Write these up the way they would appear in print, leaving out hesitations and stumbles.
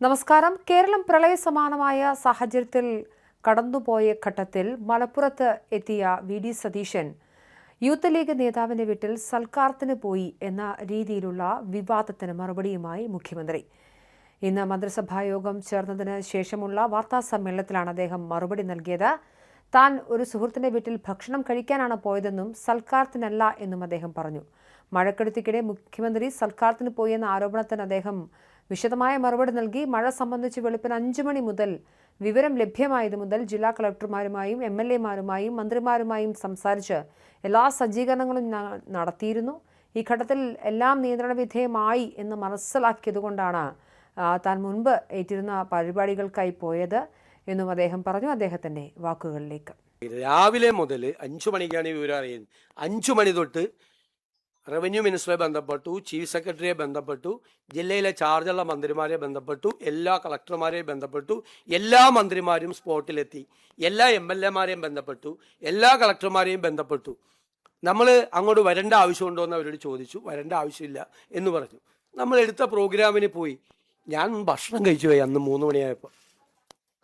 നമസ്കാരം. കേരളം പ്രളയസമാനമായ സാഹചര്യത്തിൽ കടന്നുപോയ ഘട്ടത്തിൽ മലപ്പുറത്ത് എത്തിയ വി.ഡി. സതീശൻ യൂത്ത് ലീഗ് നേതാവിന്റെ വീട്ടിൽ സൽക്കാരത്തിന് പോയി എന്ന രീതിയിലുള്ള വിവാദത്തിന് മറുപടിയുമായി മുഖ്യമന്ത്രി. ഇന്ന് മന്ത്രിസഭായോഗം ചേർന്നതിന് ശേഷമുള്ള വാർത്താസമ്മേളനത്തിലാണ് അദ്ദേഹം മറുപടി നൽകിയത്. താൻ ഒരു സുഹൃത്തിന്റെ വീട്ടിൽ ഭക്ഷണം കഴിക്കാനാണ് പോയതെന്നും സൽക്കാരത്തിനല്ല എന്നും അദ്ദേഹം പറഞ്ഞു. മഴക്കെടുതിക്കിടെ മുഖ്യമന്ത്രി സൽക്കാരത്തിന് പോയെന്ന ആരോപണത്തിന് അദ്ദേഹം വിശദമായ മറുപടി നൽകി. മഴ സംബന്ധിച്ച് വെളുപ്പിന് 5 മണി മുതൽ വിവരം ലഭ്യമായതു മുതൽ ജില്ലാ കളക്ടർമാരുമായും MLA-മാരുമായും മന്ത്രിമാരുമായും സംസാരിച്ച് എല്ലാ സജ്ജീകരണങ്ങളും നടത്തിയിരുന്നു. ഈ ഘട്ടത്തിൽ എല്ലാം നിയന്ത്രണ വിധേയമായി എന്ന് മനസ്സിലാക്കിയതുകൊണ്ടാണ് താൻ മുൻപ് ഏറ്റിരുന്ന പരിപാടികൾക്കായി പോയത് എന്നും അദ്ദേഹം പറഞ്ഞു. അദ്ദേഹത്തിന്റെ വാക്കുകളിലേക്ക്. രാവിലെ മുതൽ 5 മണിക്കാണ് വിവരം അറിയുന്നത്. 5 മണി തൊട്ട് റവന്യൂ മിനിസ്റ്ററെ ബന്ധപ്പെട്ടു, ചീഫ് സെക്രട്ടറിയെ ബന്ധപ്പെട്ടു, ജില്ലയിലെ ചാർജുള്ള മന്ത്രിമാരെ ബന്ധപ്പെട്ടു, എല്ലാ കളക്ടർമാരെയും ബന്ധപ്പെട്ടു, എല്ലാ മന്ത്രിമാരും സ്പോട്ടിലെത്തി, എല്ലാ MLA-മാരെയും ബന്ധപ്പെട്ടു, എല്ലാ കളക്ടർമാരെയും ബന്ധപ്പെട്ടു. നമ്മൾ അങ്ങോട്ട് വരേണ്ട ആവശ്യമുണ്ടോ എന്ന് അവരോട് ചോദിച്ചു. വരേണ്ട ആവശ്യമില്ല എന്ന് പറഞ്ഞു. നമ്മൾ എടുത്ത പ്രോഗ്രാമിന് പോയി. ഞാൻ ഭക്ഷണം കഴിച്ചു പോയി അന്ന് 3 മണിയായപ്പോൾ.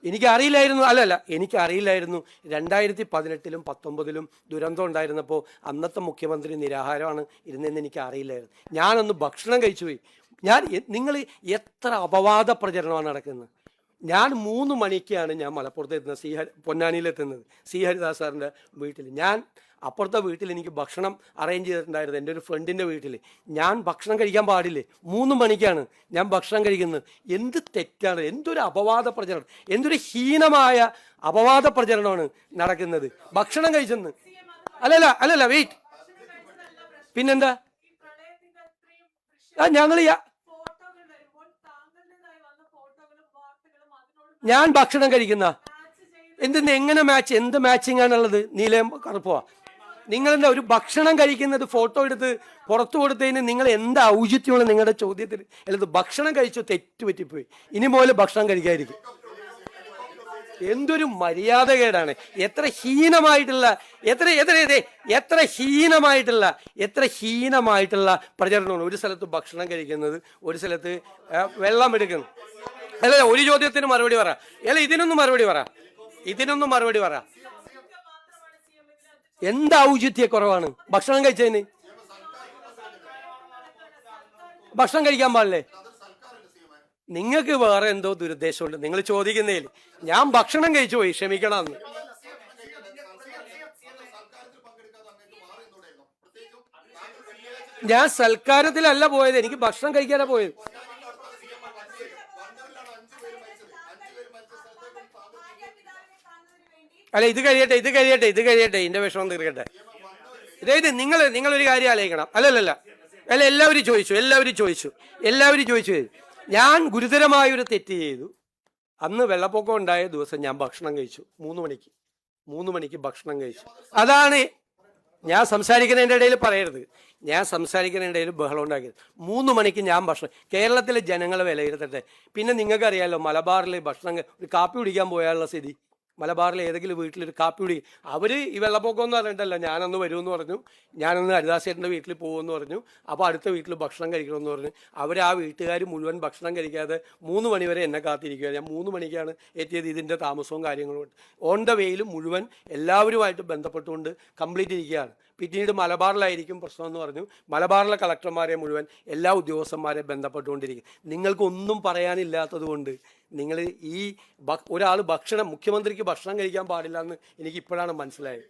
എനിക്കറിയില്ലായിരുന്നു 2018-ലും 2019-ലും ദുരന്തം ഉണ്ടായിരുന്നപ്പോൾ അന്നത്തെ മുഖ്യമന്ത്രി നിരാഹാരമാണ് ഇരുന്നതെന്ന് എനിക്ക് അറിയില്ലായിരുന്നു. ഞാനൊന്ന് ഭക്ഷണം കഴിച്ചു പോയി. നിങ്ങൾ എത്ര അപവാദ പ്രചരണമാണ് നടക്കുന്നത്. ഞാൻ 3 മണിക്കാണ് ഞാൻ മലപ്പുറത്ത് എത്തുന്നത്, പൊന്നാനിയിലെത്തുന്നത്, സി ഹരിദാസ് സാറിൻ്റെ വീട്ടിൽ. ഞാൻ അപ്പുറത്തെ വീട്ടിൽ എനിക്ക് ഭക്ഷണം അറേഞ്ച് ചെയ്തിട്ടുണ്ടായിരുന്നു, എൻ്റെ ഒരു ഫ്രണ്ടിൻ്റെ വീട്ടിൽ. ഞാൻ ഭക്ഷണം കഴിക്കാൻ പാടില്ലേ? 3 മണിക്കാണ് ഞാൻ ഭക്ഷണം കഴിക്കുന്നത്. എന്ത് തെറ്റാണ്, എന്തൊരു അപവാദ പ്രചരണം, എന്തൊരു ഹീനമായ അപവാദ പ്രചരണമാണ് നടക്കുന്നത്. ഭക്ഷണം കഴിച്ചെന്ന് അല്ലല്ല വെയിറ്റ്, പിന്നെന്താ? ഞങ്ങൾ ഞാൻ ഭക്ഷണം കഴിക്കുന്ന എങ്ങനെ മാച്ച്, എന്ത് മാച്ചിങ് ആണുള്ളത്? നീലയും കറുപ്പോ? നിങ്ങളെന്താ ഒരു ഭക്ഷണം കഴിക്കുന്നത് ഫോട്ടോ എടുത്ത് പുറത്തു കൊടുത്തതിന് നിങ്ങൾ എന്താ ഔചിത്യമുള്ള നിങ്ങളുടെ ചോദ്യത്തിൽ? അല്ലത് ഭക്ഷണം കഴിച്ചോ, തെറ്റുപറ്റിപ്പോയി, ഇനി മുതൽ ഭക്ഷണം കഴിക്കാതിരിക്കും. എന്തൊരു മര്യാദകേടാണ്. എത്ര ഹീനമായിട്ടുള്ള പ്രചരണമാണ്. ഒരു സ്ഥലത്ത് ഭക്ഷണം കഴിക്കുന്നത്, ഒരു സ്ഥലത്ത് വെള്ളം എടുക്കുന്നത്. അല്ല, ഒരു ചോദ്യത്തിന് മറുപടി പറ. ഇതിനൊന്നും മറുപടി പറ. എന്താ ഔചിത്യക്കുറവാണ് ഭക്ഷണം കഴിച്ചതിന്? ഭക്ഷണം കഴിക്കാൻ പാടില്ലേ? നിങ്ങൾക്ക് വേറെ എന്തോ ദുരുദ്ദേശമുണ്ട് നിങ്ങൾ ചോദിക്കുന്നതിൽ. ഞാൻ ഭക്ഷണം കഴിച്ചു പോയി, ക്ഷമിക്കണമെന്ന്. ഞാൻ സൽക്കാരത്തിലല്ല പോയത്, എനിക്ക് ഭക്ഷണം കഴിക്കാനാ പോയത്. അല്ല, ഇത് കഴിയട്ടെ, ഇതിന്റെ വിഷമം തീർക്കട്ടെ. അതായത് നിങ്ങളൊരു കാര്യം ആലോചിക്കണം. അല്ല, എല്ലാവരും ചോദിച്ചു. ഞാൻ ഗുരുതരമായൊരു തെറ്റ് ചെയ്തു. അന്ന് വെള്ളപ്പൊക്കം ഉണ്ടായ ദിവസം ഞാൻ ഭക്ഷണം കഴിച്ചു. 3 മണിക്ക് ഭക്ഷണം കഴിച്ചു. അതാണ് ഞാൻ സംസാരിക്കുന്നതിൻ്റെ ഇടയിൽ പറയരുത്. ഞാൻ സംസാരിക്കുന്നതിൻ്റെ ഇടയിൽ ബഹളം ഉണ്ടാക്കിയത്. 3 മണിക്ക് ഞാൻ ഭക്ഷണം. കേരളത്തിലെ ജനങ്ങളെ വിലയിരുത്തട്ടെ. പിന്നെ നിങ്ങൾക്കറിയാമല്ലോ, മലബാറിൽ ഒരു കാപ്പി കുടിക്കാൻ പോയാലുള്ള സ്ഥിതി. മലബാറിൽ ഏതെങ്കിലും വീട്ടിലൊരു കാപ്പി കുടി, അവർ ഈ വെള്ളപ്പൊക്കം എന്ന് പറഞ്ഞിട്ടല്ല, ഞാനൊന്ന് വരുമെന്ന് പറഞ്ഞു, ഞാനൊന്ന് ഹരിദാസേട്ടൻ്റെ വീട്ടിൽ പോകുമെന്ന് പറഞ്ഞു. അപ്പോൾ അടുത്ത വീട്ടിൽ ഭക്ഷണം കഴിക്കണമെന്ന് പറഞ്ഞു. ആ വീട്ടുകാർ മുഴുവൻ ഭക്ഷണം കഴിക്കാതെ 3 മണി വരെ എന്നെ കാത്തിരിക്കുക. ഞാൻ 3 മണിക്കാണ് എത്തിയത്. ഇതിൻ്റെ താമസവും കാര്യങ്ങളും ഓൺ ദ വേയിൽ മുഴുവൻ എല്ലാവരുമായിട്ട് ബന്ധപ്പെട്ടുകൊണ്ട് കംപ്ലീറ്റ് ഇരിക്കുകയാണ്. പിന്നീട് മലബാറിലായിരിക്കും പ്രശ്നം എന്ന് പറഞ്ഞു. മലബാറിലെ കളക്ടർമാരെ മുഴുവൻ എല്ലാ ഉദ്യോഗസ്ഥന്മാരെ ബന്ധപ്പെട്ടുകൊണ്ടിരിക്കും. നിങ്ങൾക്കൊന്നും പറയാനില്ലാത്തത് കൊണ്ട് നിങ്ങൾ ഒരാൾ മുഖ്യമന്ത്രിക്ക് ഭക്ഷണം കഴിക്കാൻ പാടില്ല എന്ന് എനിക്ക് ഇപ്പോഴാണ് മനസ്സിലായത്.